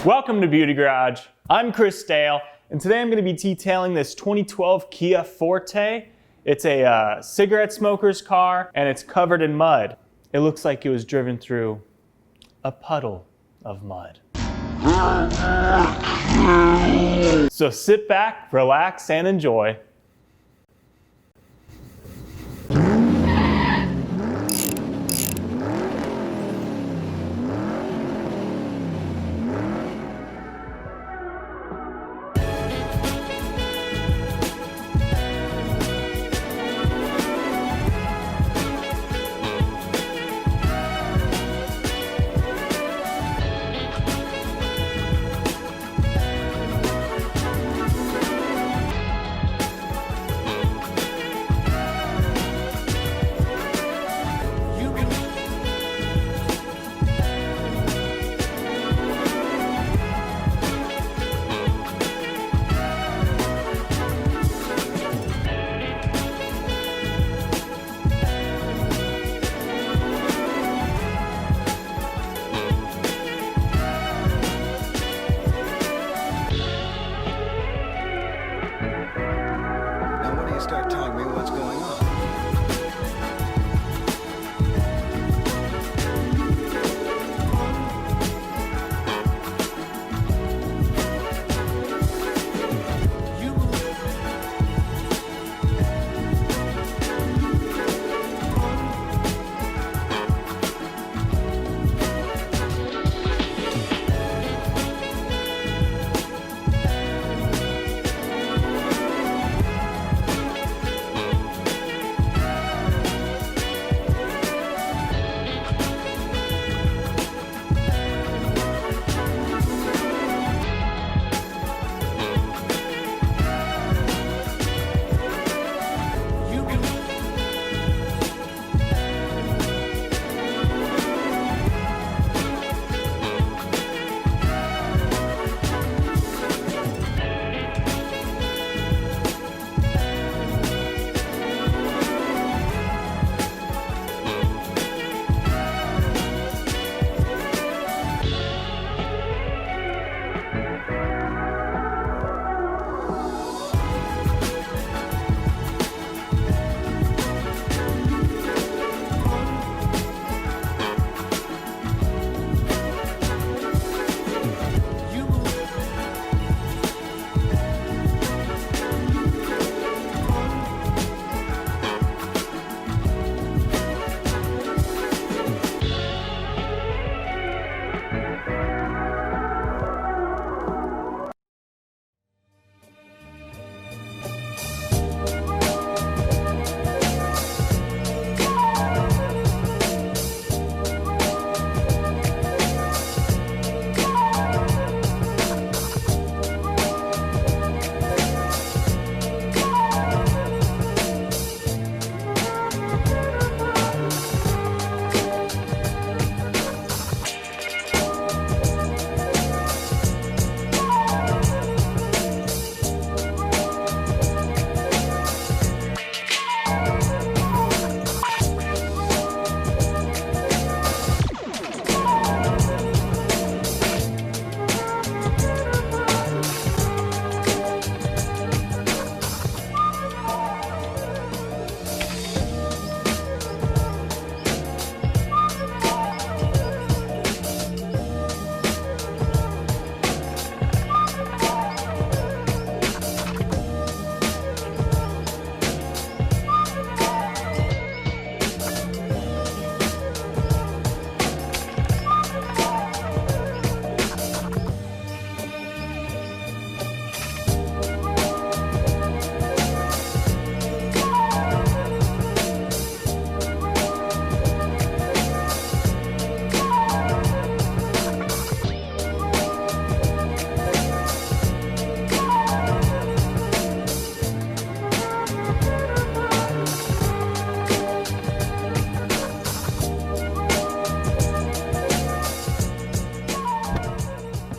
Welcome to Beauty Garage. I'm Chris Dale, and today I'm going to be detailing this 2012 Kia Forte. It's a cigarette smoker's car, and it's covered in mud. It looks like it was driven through a puddle of mud. So sit back, relax, and enjoy. Start telling me what's going on.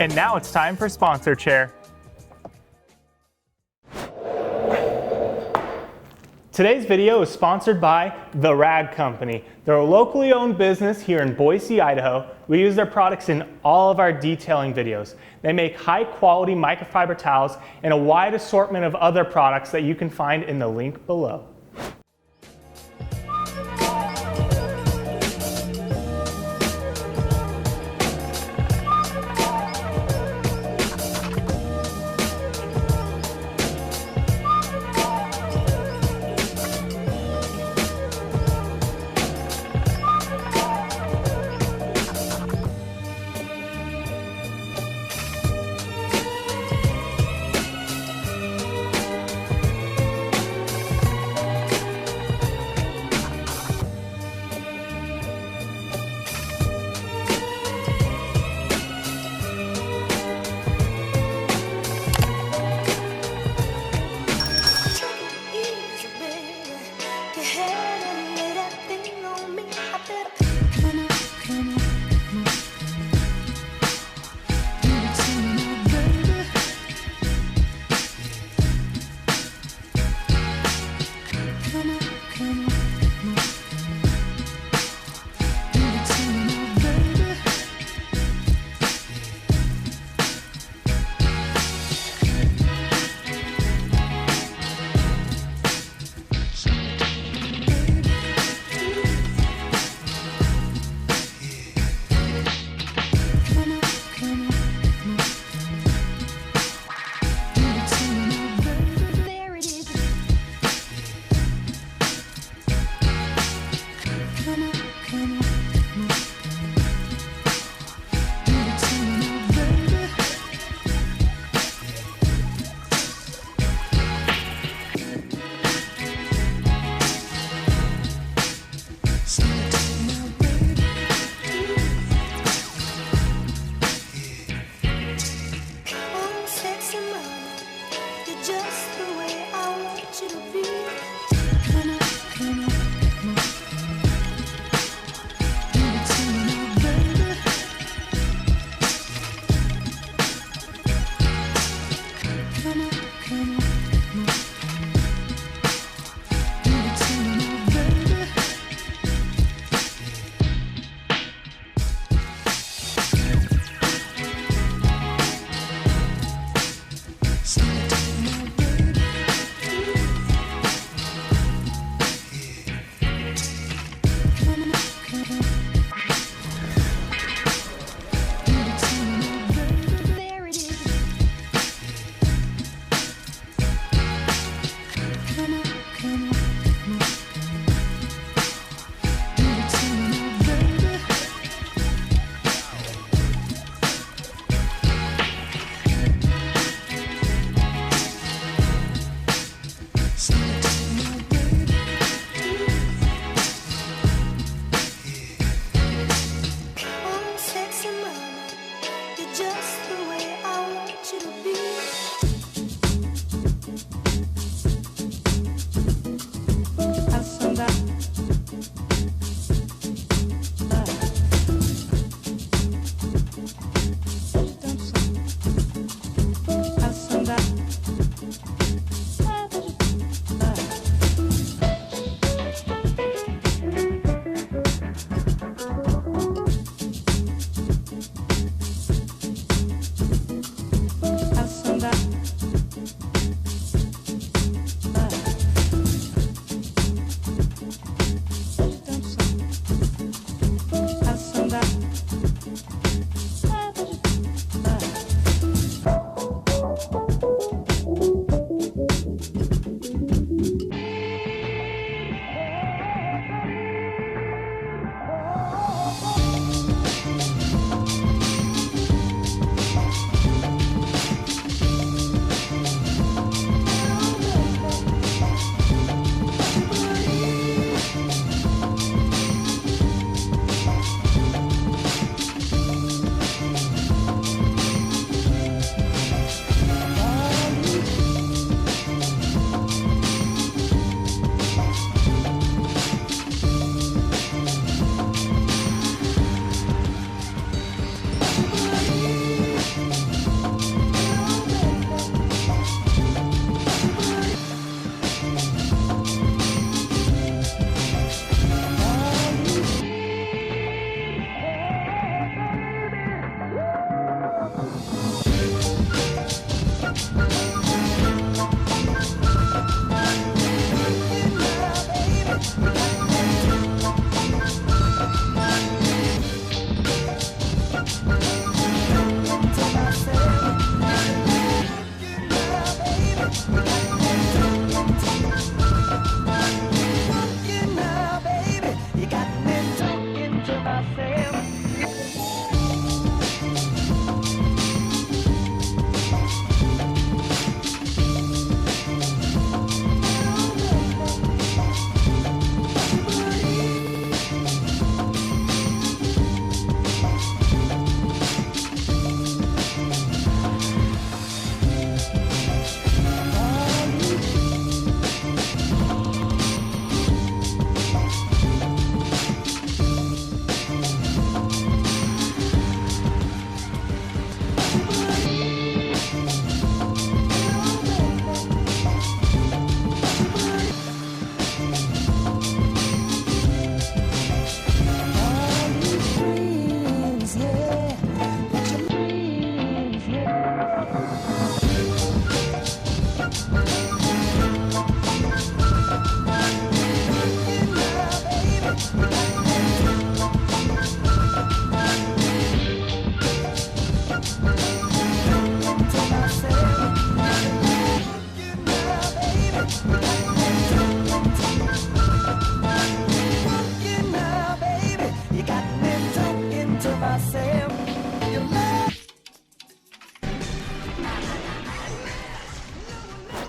And now it's time for Sponsor Chair. Today's video is sponsored by The Rag Company. They're a locally owned business here in Boise, Idaho. We use their products in all of our detailing videos. They make high quality microfiber towels and a wide assortment of other products that you can find in the link below.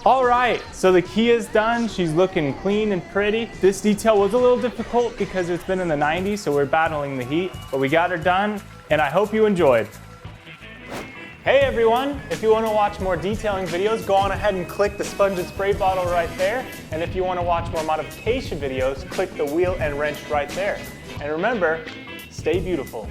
All right, so the Kia's done. She's looking clean and pretty. This detail was a little difficult because it's been in the 90s, so we're battling the heat, but we got her done, and I hope you enjoyed. Hey everyone, if you want to watch more detailing videos, go on ahead and click the sponge and spray bottle right there. And if you want to watch more modification videos, click the wheel and wrench right there. And remember, stay beautiful.